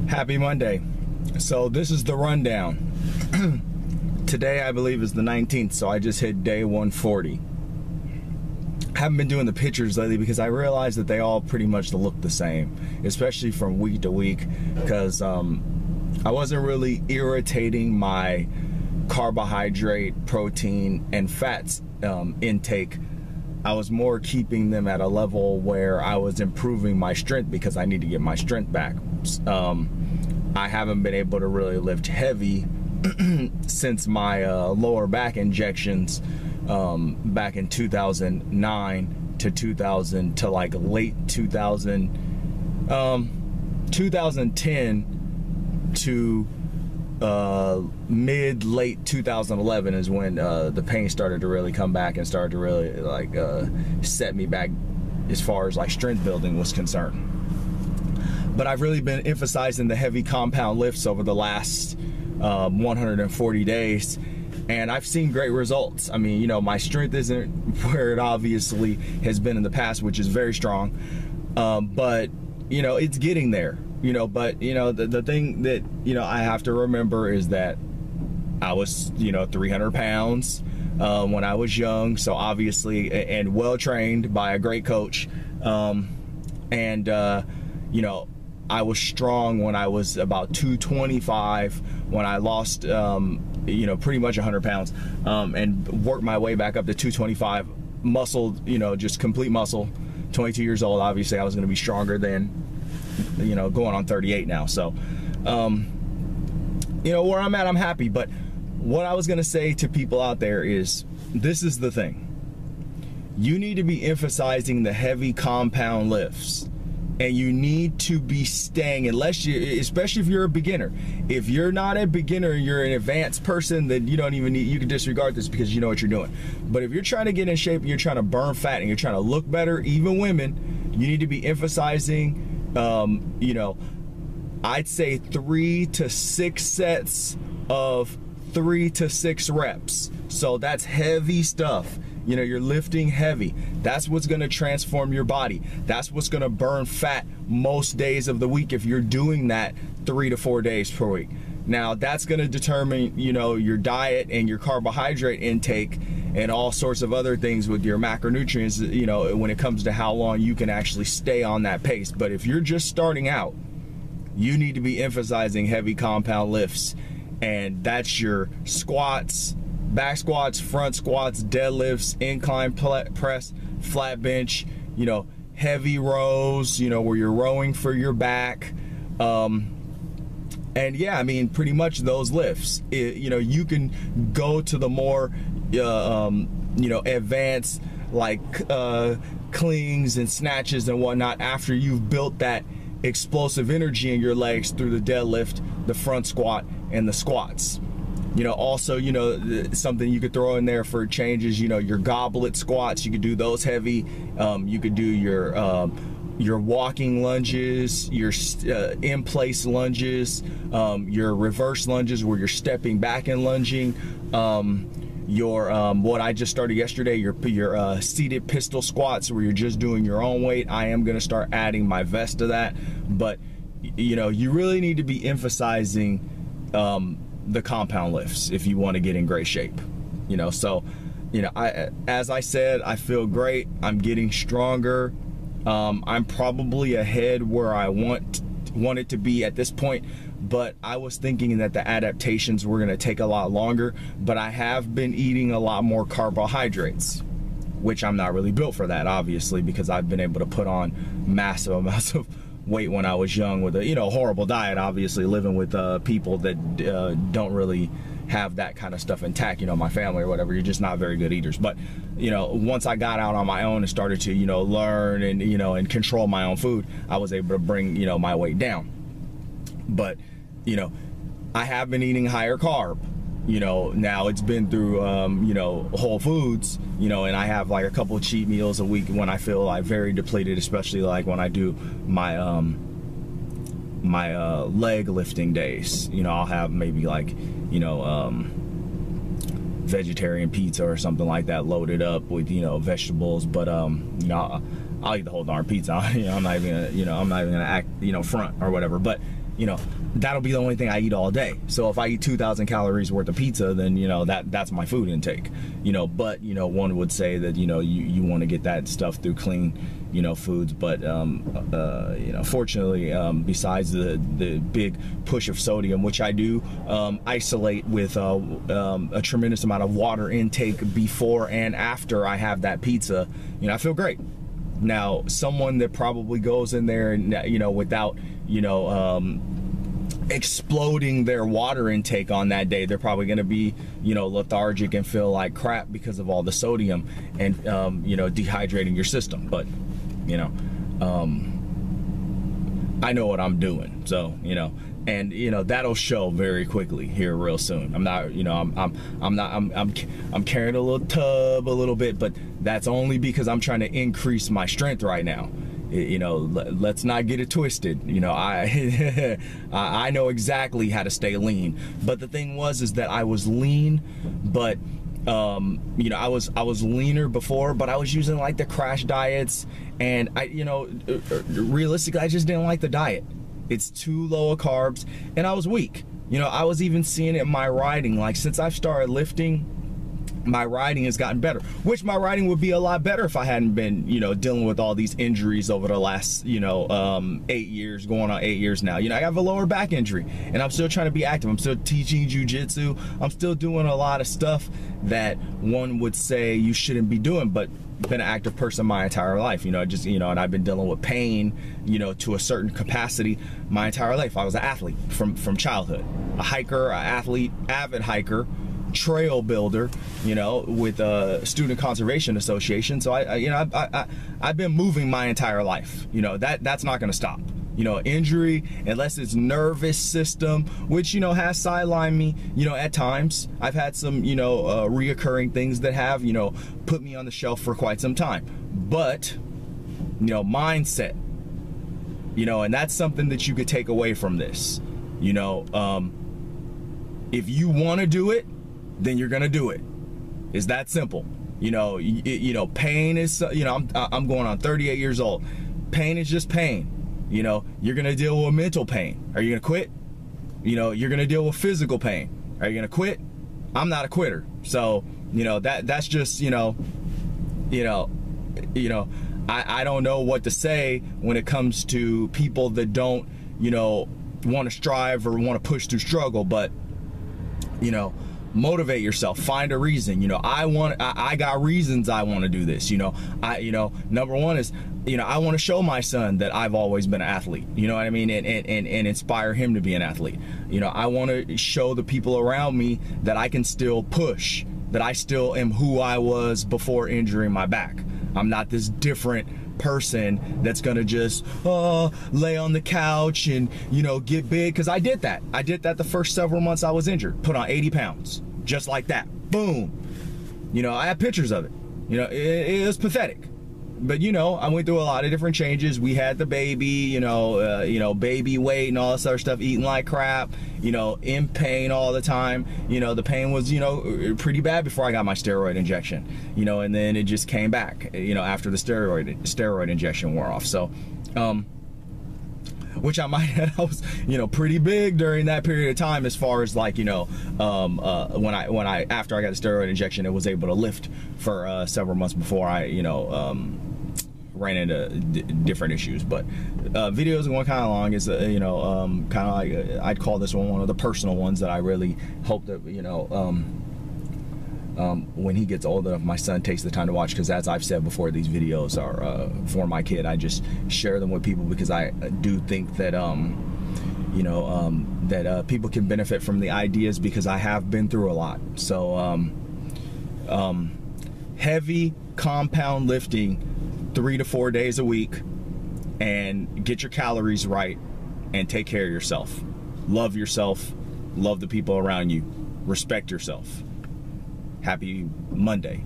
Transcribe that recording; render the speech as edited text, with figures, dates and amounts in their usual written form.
Happy Monday. So this is the rundown. Today I believe is the 19th, so I just hit day 140. Haven't been doing the pictures lately because I realized that they all pretty much look the same, especially from week to week, because I wasn't really irritating my carbohydrate, protein, and fats intake. I was more keeping them at a level where I was improving my strength because I need to get my strength back. I haven't been able to really lift heavy since my lower back injections back in 2009 to 2000 to like late 2010 to mid-late 2011 is when the pain started to really come back and started to really like set me back as far as like strength building was concerned. But I've really been emphasizing the heavy compound lifts over the last 140 days, and I've seen great results. I mean, you know, my strength isn't where it obviously has been in the past, which is very strong, but you know, it's getting there. You know, but you know, the thing that, you know, I have to remember is that I was, you know, 300 pounds when I was young, so obviously, and well trained by a great coach, and you know, I was strong when I was about 225 when I lost you know, pretty much 100 pounds, and worked my way back up to 225, muscle, you know, just complete muscle. 22 years old, obviously I was going to be stronger than, you know, going on 38 now. So you know, where I'm at, I'm happy. But what I was going to say to people out there is, this is the thing: you need to be emphasizing the heavy compound lifts, and you need to be staying, unless you, especially if you're a beginner. If you're not a beginner and you're an advanced person, then you don't even need, you can disregard this because you know what you're doing. But if you're trying to get in shape and you're trying to burn fat and you're trying to look better, even women, you need to be emphasizing you know, I'd say 3 to 6 sets of 3 to 6 reps. So that's heavy stuff. You know, you're lifting heavy. That's what's gonna transform your body. That's what's gonna burn fat most days of the week if you're doing that 3 to 4 days per week. Now, that's gonna determine, you know, your diet and your carbohydrate intake and all sorts of other things with your macronutrients, you know, when it comes to how long you can actually stay on that pace. But if you're just starting out, you need to be emphasizing heavy compound lifts, and that's your squats, back squats, front squats, deadlifts, incline press, flat bench, you know, heavy rows, you know, where you're rowing for your back. And yeah, I mean, pretty much those lifts. You know, you can go to the more, you know, advanced, like clings and snatches and whatnot after you've built that explosive energy in your legs through the deadlift, the front squat, and the squats. You know, also, you know, something you could throw in there for changes, you know, your goblet squats, you could do those heavy. You could do your walking lunges, your in-place lunges, your reverse lunges where you're stepping back and lunging, your what I just started yesterday, your seated pistol squats where you're just doing your own weight. I am going to start adding my vest to that, but you know, you really need to be emphasizing the compound lifts if you want to get in great shape. You know, so you know, as I said, I feel great. I'm getting stronger. I'm probably ahead where I want it to be at this point, but I was thinking that the adaptations were going to take a lot longer. But I have been eating a lot more carbohydrates, which I'm not really built for that, obviously, because I've been able to put on massive amounts of weight when I was young with a, you know, horrible diet, obviously, living with people that don't really have that kind of stuff intact, you know, my family or whatever. You're just not very good eaters. But you know, once I got out on my own and started to, you know, learn and, you know, and control my own food, I was able to bring, you know, my weight down. But you know, I have been eating higher carb. You know, now it's been through you know, Whole Foods, you know, and I have like a couple of cheat meals a week when I feel like very depleted, especially like when I do my my leg lifting days. You know, I'll have maybe like, you know, vegetarian pizza or something like that loaded up with, you know, vegetables. But you know, I'll eat the whole darn pizza. You know, I'm not even gonna, you know, I'm not even gonna act, you know, front or whatever. But you know, that'll be the only thing I eat all day. So if I eat 2,000 calories worth of pizza, then, you know, that's my food intake, you know. But, you know, one would say that, you know, you want to get that stuff through clean, you know, foods. But, you know, fortunately, besides the big push of sodium, which I do isolate with a tremendous amount of water intake before and after I have that pizza, you know, I feel great. Now, someone that probably goes in there and, you know, without, you know, exploding their water intake on that day, they're probably going to be, you know, lethargic and feel like crap because of all the sodium and, you know, dehydrating your system. But, you know, I know what I'm doing, so, you know, and, you know, that'll show very quickly here real soon. I'm not, you know, I'm carrying a little tub a little bit, but that's only because I'm trying to increase my strength right now. You know, let's not get it twisted. You know, I know exactly how to stay lean. But the thing is that I was lean, but you know, I was leaner before, but I was using like the crash diets, and you know, realistically, I just didn't like the diet. It's too low of carbs, and I was weak. You know, I was even seeing it in my riding. Like, since I've started lifting, my riding has gotten better, which my riding would be a lot better if I hadn't been, you know, dealing with all these injuries over the last, you know, 8 years, going on 8 years now. You know, I have a lower back injury, and I'm still trying to be active. I'm still teaching jujitsu. I'm still doing a lot of stuff that one would say you shouldn't be doing, but been an active person my entire life, you know, just, you know, and I've been dealing with pain, you know, to a certain capacity my entire life. I was an athlete from childhood, a hiker, an athlete, avid hiker, trail builder, you know, with Student Conservation Association. So I've been moving my entire life. You know, that's not going to stop. You know, injury, unless it's nervous system, which, you know, has sidelined me, you know, at times. I've had some, you know, reoccurring things that have, you know, put me on the shelf for quite some time. But, you know, mindset, you know, and that's something that you could take away from this. You know, if you want to do it, then you're gonna do it. It's that simple. You know, you know, pain is, you know, I'm going on 38 years old. Pain is just pain. You know, you're gonna deal with mental pain. Are you gonna quit? You know, you're gonna deal with physical pain. Are you gonna quit? I'm not a quitter. So, you know, that's just, you know, I don't know what to say when it comes to people that don't, you know, want to strive or want to push through struggle, but, you know, motivate yourself, find a reason. You know, I got reasons I want to do this. You know, number one is, you know, I want to show my son that I've always been an athlete, you know what I mean, and inspire him to be an athlete. You know, I want to show the people around me that I can still push, that I still am who I was before injuring my back. I'm not this different person that's gonna just lay on the couch and, you know, get big, because I did that the first several months I was injured. Put on 80 pounds just like that, boom. You know, I have pictures of it. You know, it was pathetic. But, you know, I went through a lot of different changes. We had the baby, you know, baby weight and all this other stuff, eating like crap, you know, in pain all the time. You know, the pain was, you know, pretty bad before I got my steroid injection, you know, and then it just came back, you know, after the steroid injection wore off. So, which I might add, I was, you know, pretty big during that period of time, as far as, like, you know, when I after I got a steroid injection, it was able to lift for several months before I, you know, ran into different issues. But videos are going kind of long. It's you know, kind of like I'd call this one of the personal ones that I really hope that, you know, when he gets old enough, my son takes the time to watch, because as I've said before, these videos are for my kid. I just share them with people because I do think that you know, that people can benefit from the ideas, because I have been through a lot. So heavy compound lifting 3 to 4 days a week, and get your calories right, and take care of yourself. Love yourself, love the people around you, respect yourself. Happy Monday.